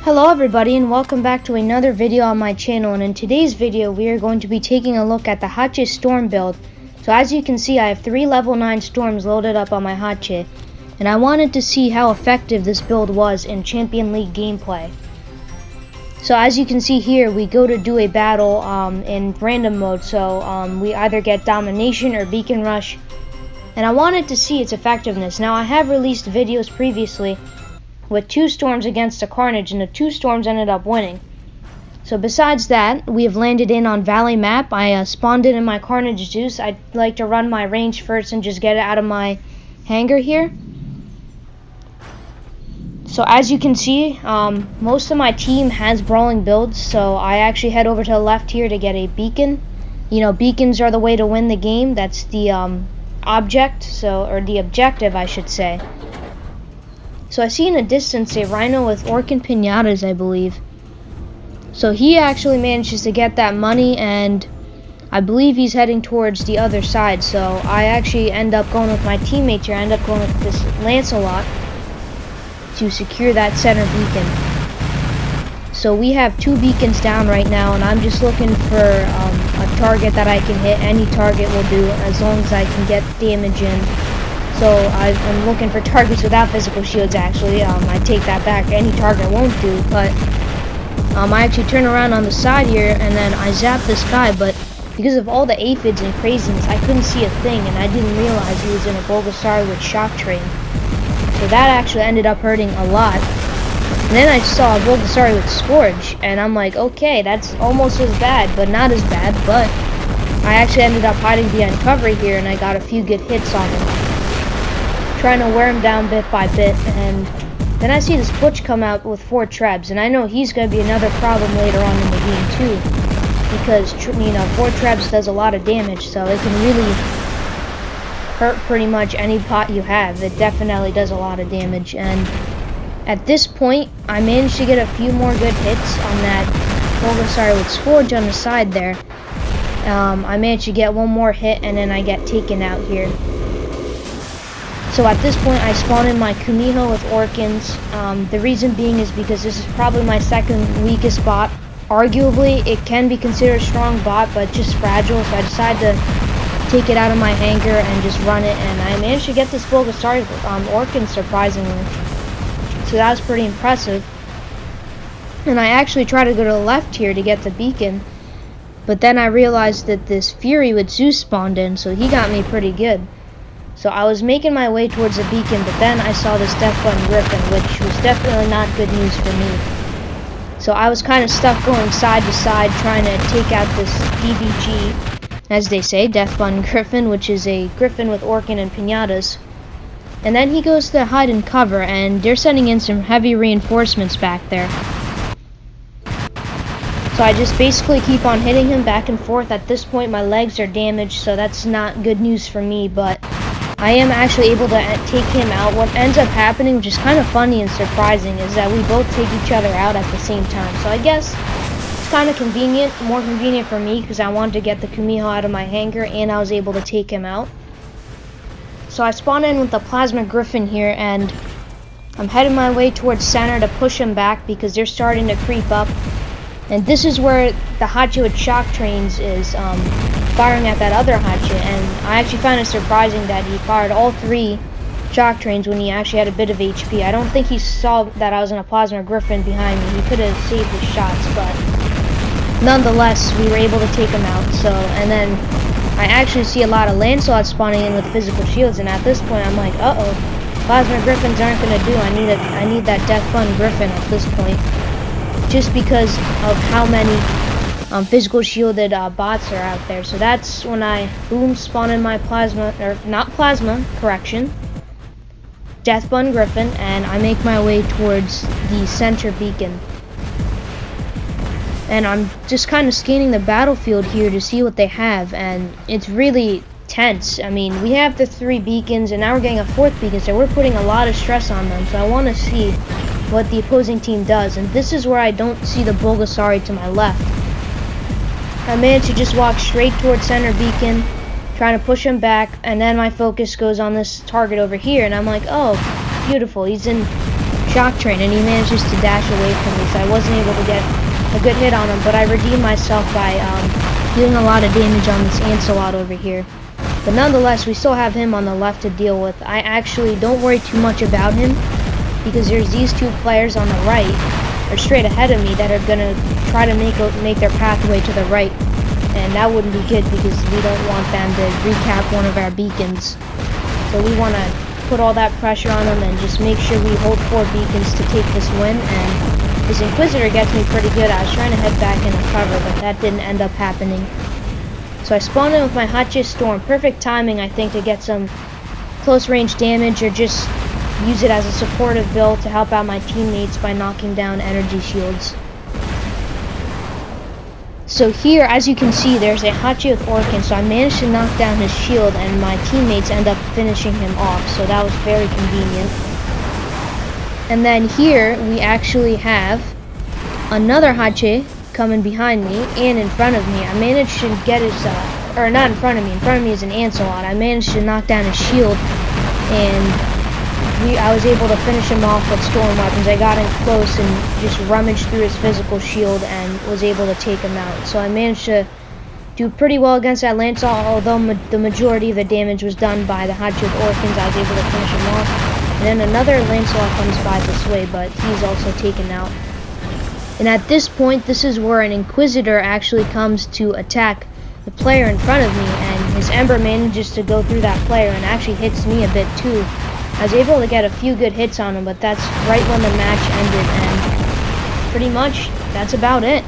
Hello everybody and welcome back to another video on my channel, and in today's video we are going to be taking a look at the Haechi storm build. So as you can see, I have 3 level 9 storms loaded up on my Haechi, and I wanted to see how effective this build was in Champion League gameplay. So as you can see here, we go to do a battle in random mode, so we either get domination or beacon rush, and I wanted to see its effectiveness. Now I have released videos previously with 2 storms against a Carnage, and the 2 storms ended up winning. So besides that, we have landed in on Valley map. I spawned in my Carnage Zeus. I'd like to run my range first and just get it out of my hangar here. So as you can see, most of my team has brawling builds, so I actually head over to the left here to get a beacon. You know, beacons are the way to win the game. That's the or the objective, I should say. So I see in the distance a rhino with Orkin Pinatas, I believe. So he actually manages to get that money, and I believe he's heading towards the other side. So I actually end up going with my teammates here. I end up going with this Lancelot to secure that center beacon. So we have 2 beacons down right now, and I'm just looking for a target that I can hit. Any target will do as long as I can get damage in. So I'm looking for targets without physical shields, actually. I take that back. Any target won't do, but I actually turn around on the side here, and then I zap this guy, but because of all the aphids and craziness, I couldn't see a thing, and I didn't realize he was in a Bulgasari with shock train. So that actually ended up hurting a lot. And then I saw a Bulgasari with Scourge, and I'm like, okay, that's almost as bad, but not as bad. But I actually ended up hiding behind cover here, and I got a few good hits on him, trying to wear him down bit by bit. And then I see this Butch come out with 4 trebs, and I know he's going to be another problem later on in the game too, because 4 trebs does a lot of damage, so it can really hurt pretty much any pot you have. It definitely does a lot of damage, and at this point I managed to get a few more good hits on that Bulgasari with Scourge on the side there. I managed to get one more hit, and then I get taken out here. So at this point I spawn in my Kumiho with Orkins. The reason being is because this is probably my second weakest bot. Arguably it can be considered a strong bot, but just fragile, so I decided to take it out of my hangar and just run it, and I managed to get this Bulgasari with Orkins, surprisingly. So that was pretty impressive. And I actually tried to go to the left here to get the beacon, but then I realized that this Fury with Zeus spawned in, so he got me pretty good. So I was making my way towards the beacon, but then I saw this Death Button Griffin, which was definitely not good news for me. So I was kind of stuck going side to side trying to take out this DBG, as they say, Death Button Griffin, which is a Griffin with Orkin and Pinatas. And then he goes to hide in cover, and they're sending in some heavy reinforcements back there. So I just basically keep on hitting him back and forth. At this point my legs are damaged, so that's not good news for me, but I am actually able to take him out. What ends up happening, which is kind of funny and surprising, is that we both take each other out at the same time. So I guess it's kind of convenient, more convenient for me, because I wanted to get the Kumiho out of my hangar and I was able to take him out. So I spawn in with the Plasma Griffin here, and I'm heading my way towards center to push him back because they're starting to creep up. And this is where the Haechi with shock trains is firing at that other Haechi, and I actually found it surprising that he fired all 3 shock trains when he actually had a bit of HP. I don't think he saw that I was in a Plasma Griffin behind me. He could have saved his shots, but nonetheless we were able to take him out. So, and then I actually see a lot of Lancelots spawning in with physical shields, and at this point I'm like, uh-oh, Plasma Griffins aren't going to do. I need that Death Button Griffin at this point, just because of how many physical shielded bots are out there. So that's when I spawn in my Death Button Griffin, and I make my way towards the center beacon. And I'm just kind of scanning the battlefield here to see what they have, and it's really tense. I mean, we have the 3 beacons, and now we're getting a 4th beacon, so we're putting a lot of stress on them. So I want to see what the opposing team does, and this is where I don't see the Bulgasari to my left. I managed to just walk straight towards center beacon, trying to push him back, and then my focus goes on this target over here, and I'm like, oh, beautiful, he's in shock train, and he manages to dash away from me, so I wasn't able to get a good hit on him, but I redeemed myself by dealing a lot of damage on this Ancelot over here. But nonetheless, we still have him on the left to deal with. I actually don't worry too much about him, because there's these two players on the right, or straight ahead of me, that are going to try to make their pathway to the right. And that wouldn't be good, because we don't want them to recap one of our beacons. So we want to put all that pressure on them and just make sure we hold 4 beacons to take this win. And this Inquisitor gets me pretty good. I was trying to head back into cover, but that didn't end up happening. So I spawned in with my Haechi Storm. Perfect timing, I think, to get some close range damage, or just use it as a supportive build to help out my teammates by knocking down energy shields. So here, as you can see, there's a Haechi with Orkin, so I managed to knock down his shield, and my teammates end up finishing him off, so that was very convenient. And then here, we actually have another Haechi coming behind me and in front of me. I managed to get his, or not in front of me is an Ancelot. I managed to knock down his shield, and I was able to finish him off with storm weapons. I got in close and just rummaged through his physical shield and was able to take him out. So I managed to do pretty well against that Lancelot, although the majority of the damage was done by the Haechi with Orkins. I was able to finish him off. And then another Lancelot comes by this way, but he's also taken out. And at this point, this is where an Inquisitor actually comes to attack the player in front of me, and his Ember manages to go through that player and actually hits me a bit too. I was able to get a few good hits on him, but that's right when the match ended, and pretty much that's about it.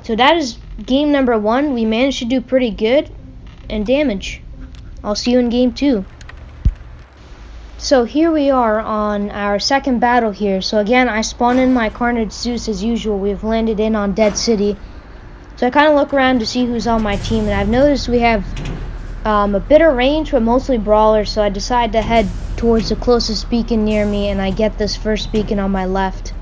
So that is game number 1. We managed to do pretty good and damage. I'll see you in game 2. So here we are on our second battle here. So again, I spawned in my Carnage Zeus as usual. We've landed in on Dead City. So I kind of look around to see who's on my team, and I've noticed we have a bit of range, but mostly brawlers, so I decide to head towards the closest beacon near me, and I get this first beacon on my left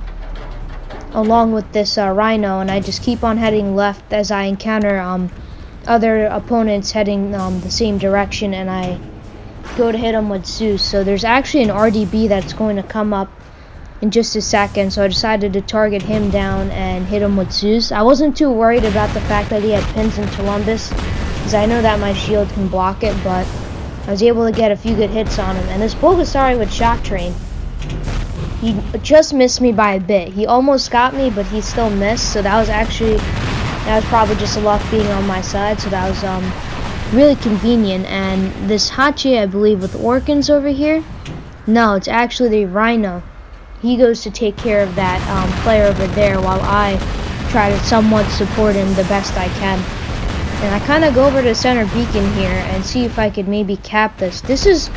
along with this Rhino, and I just keep on heading left as I encounter other opponents heading the same direction, and I go to hit them with Zeus. So there's actually an RDB that's going to come up in just a second, so I decided to target him down and hit him with Zeus. I wasn't too worried about the fact that he had pins in Columbus, because I know that my shield can block it, but I was able to get a few good hits on him. And this Bulgasari with Shock Train, he just missed me by a bit. He almost got me, but he still missed, so that was probably just luck being on my side, so that was really convenient. And this Haechi, I believe, with Orkins over here, no, it's actually the Rhino. He goes to take care of that player over there while I try to somewhat support him the best I can. And I kind of go over to the center beacon here and see if I could maybe cap this. This is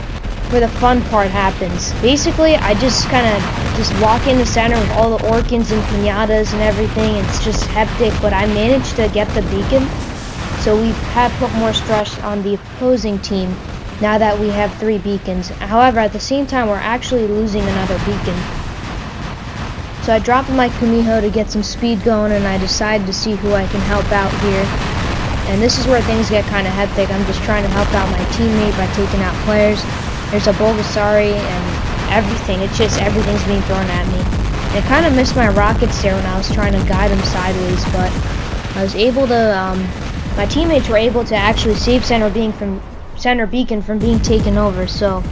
where the fun part happens. Basically, I just kind of walk in the center with all the Orkins and Pinatas and everything. It's just hectic, but I managed to get the beacon. So we have put more stress on the opposing team now that we have 3 beacons. However, at the same time, we're actually losing another beacon. So I dropped my Kumiho to get some speed going, and I decided to see who I can help out here. And this is where things get kind of hectic. I'm just trying to help out my teammate by taking out players. There's a Bulgasari and everything. It's just everything's being thrown at me. And I kind of missed my rockets there when I was trying to guide them sideways, but I was able to, my teammates were able to actually save center beacon from being taken over. So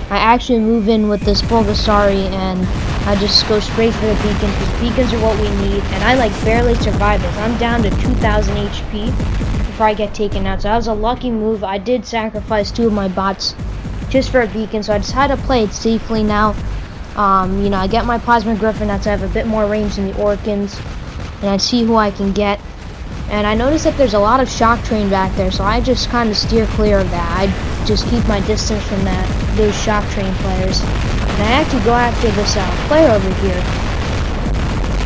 I actually move in with this Bulgasari, and I just go straight for the beacon, because beacons are what we need, and I like barely survived this. I'm down to 2,000 HP before I get taken out, so that was a lucky move. I did sacrifice 2 of my bots just for a beacon, so I decided to play it safely now. You know, I get my Plasma Griffin, that's I have a bit more range than the Orkins, and I see who I can get. And I noticed that there's a lot of Shock Train back there, so I just kind of steer clear of that. I just keep my distance from those Shock Train players. And I actually go after this player over here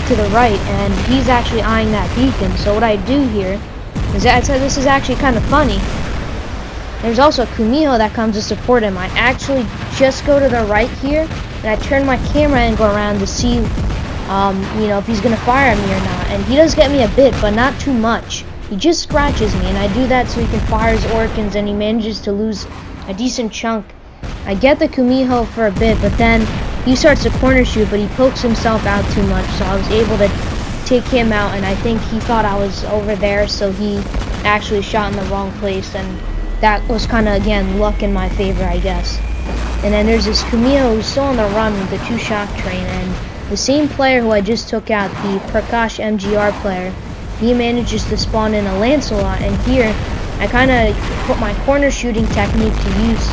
to the right, and he's actually eyeing that beacon. So what I do here is that this is actually kind of funny. There's also Kumiho that comes to support him. I actually just go to the right here, and I turn my camera angle around to see, you know, if he's gonna fire at me or not. And he does get me a bit, but not too much. He just scratches me, and I do that so he can fire his Orkins, and he manages to lose a decent chunk. I get the Kumiho for a bit, but then he starts to corner shoot, but he pokes himself out too much, so I was able to take him out, and I think he thought I was over there, so he actually shot in the wrong place, and that was kind of, again, luck in my favor, I guess. And then there's this Camille who's still on the run with the 2 shock train, and the same player who I just took out, the Prakash MGR player, he manages to spawn in a Lancelot, and here I kind of put my corner shooting technique to use.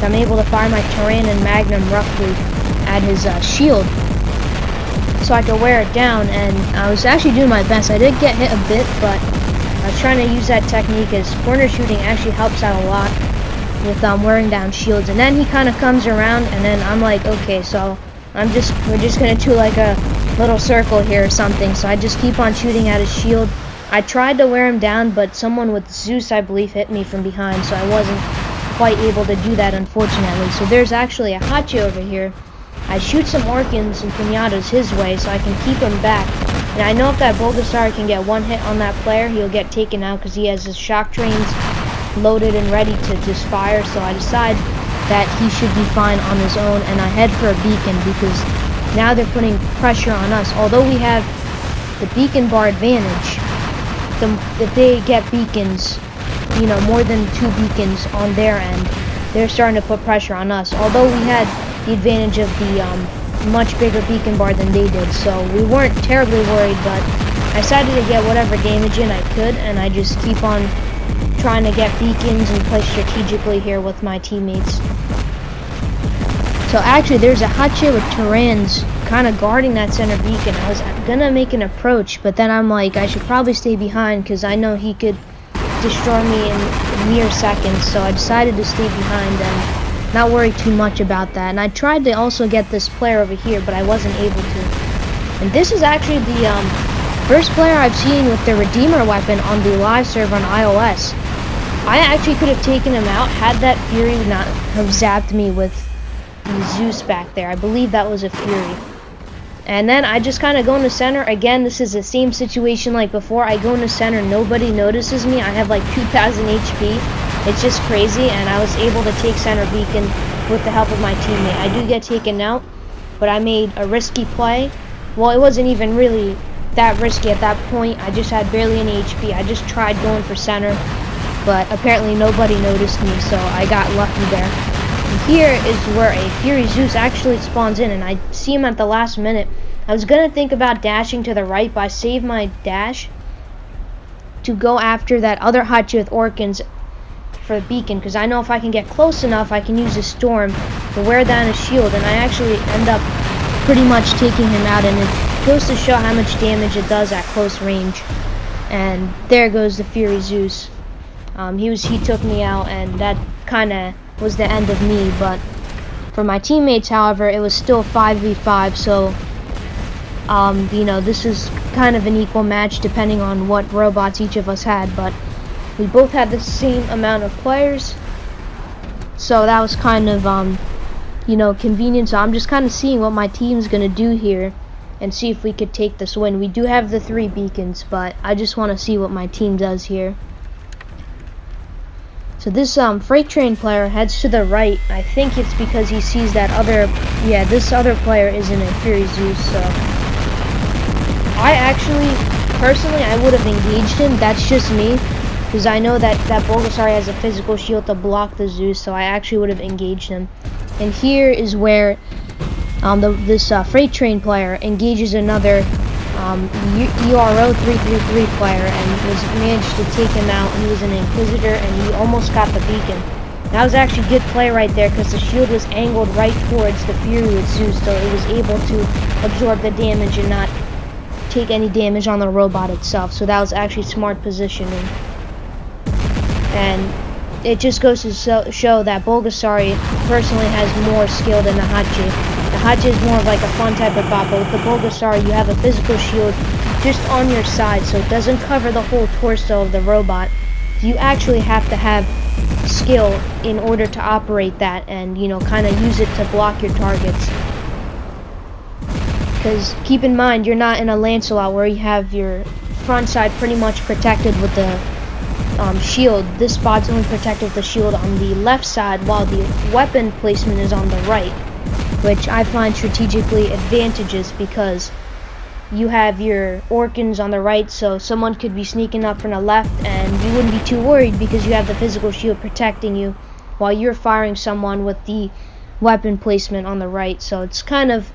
So I'm able to fire my Turan and Magnum roughly at his shield, so I could wear it down, and I was actually doing my best. I did get hit a bit, but I was trying to use that technique, as corner shooting actually helps out a lot with wearing down shields. And then he kind of comes around, and then I'm like, okay, so we're just gonna do like a little circle here or something. So I just keep on shooting at his shield. I tried to wear him down, but someone with Zeus, I believe, hit me from behind, so I wasn't quite able to do that, unfortunately. So there's actually a Haechi over here. I shoot some Orkans and Pinatas his way so I can keep him back. And I know if that Bulgasar can get one hit on that player, he'll get taken out because he has his shock trains loaded and ready to just fire. So I decide that he should be fine on his own, and I head for a beacon because now they're putting pressure on us. Although we have the beacon bar advantage, if they get beacons, you know, more than 2 beacons on their end, they're starting to put pressure on us. Although we had the advantage of the much bigger beacon bar than they did, so we weren't terribly worried, but I decided to get whatever damage in I could, and I just keep on trying to get beacons and play strategically here with my teammates. So actually there's a Haechi with Turans kind of guarding that center beacon. I was gonna make an approach, but then I'm like, I should probably stay behind because I know he could destroy me in mere seconds, so I decided to stay behind and not worry too much about that. And I tried to also get this player over here, but I wasn't able to. And this is actually the first player I've seen with the Redeemer weapon on the live server on iOS. I actually could have taken him out had that Fury not have zapped me with the Zeus back there. I believe that was a Fury. And then I just kind of go into center. Again, this is the same situation like before. I go into center, nobody notices me. I have like 2,000 HP. It's just crazy, and I was able to take center beacon with the help of my teammate. I do get taken out, but I made a risky play. Well, it wasn't even really that risky at that point. I just had barely any HP. I just tried going for center, but apparently nobody noticed me, so I got lucky there. And here is where a Fury Zeus actually spawns in, and I see him at the last minute. I was gonna think about dashing to the right, but I saved my dash to go after that other Haechi with Orkans for the beacon, because I know if I can get close enough, I can use a storm to wear down his shield, and I actually end up pretty much taking him out, and it goes to show how much damage it does at close range. And there goes the Fury Zeus. He took me out, and that kind of was the end of me. But for my teammates, however, it was still 5v5, so you know, this is kind of an equal match depending on what robots each of us had, but we both had the same amount of players, so that was kind of you know, convenient. So I'm just kind of seeing what my team's gonna do here and see if we could take this win. We do have the 3 beacons, but I just want to see what my team does here. So this freight train player heads to the right. I think it's because he sees that other, yeah, this other player isn't a Fury Zeus. So I actually, personally, I would have engaged him. That's just me, because I know that Bulgasari has a physical shield to block the Zeus, so I actually would have engaged him. And here is where this freight train player engages another ERO 333 player and was managed to take him out. He was an Inquisitor, and he almost got the beacon. That was actually a good play right there, because the shield was angled right towards the Fury with Zeus, so it was able to absorb the damage and not take any damage on the robot itself. So that was actually smart positioning. And it just goes to show that Bulgasari personally has more skill than the Haechi. The Haechi is more of like a fun type of bot, but with the Bulgasari you have a physical shield just on your side, so it doesn't cover the whole torso of the robot. You actually have to have skill in order to operate that and, you know, kind of use it to block your targets. Because keep in mind, you're not in a Lancelot where you have your front side pretty much protected with the shield. This spot's only protected with the shield on the left side, while the weapon placement is on the right. which I find strategically advantageous because you have your Orkans on the right, so someone could be sneaking up from the left and you wouldn't be too worried because you have the physical shield protecting you while you're firing someone with the weapon placement on the right. So it's kind of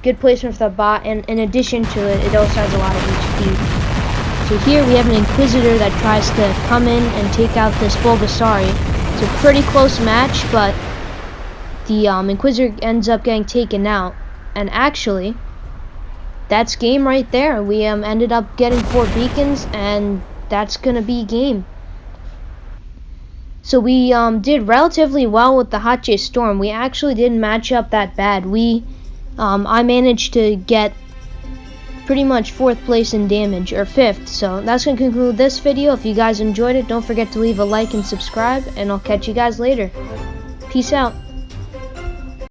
good placement for the bot, and in addition to it, it also has a lot of HP. So here we have an Inquisitor that tries to come in and take out this Bulbasauri. It's a pretty close match, but the Inquisitor ends up getting taken out, and actually that's game right there. We ended up getting 4 beacons, and that's gonna be game. So we did relatively well with the Haechi Storm. We actually didn't match up that bad. I managed to get pretty much 4th place in damage, or 5th. So that's gonna conclude this video. If you guys enjoyed it, don't forget to leave a like and subscribe, and I'll catch you guys later. Peace out.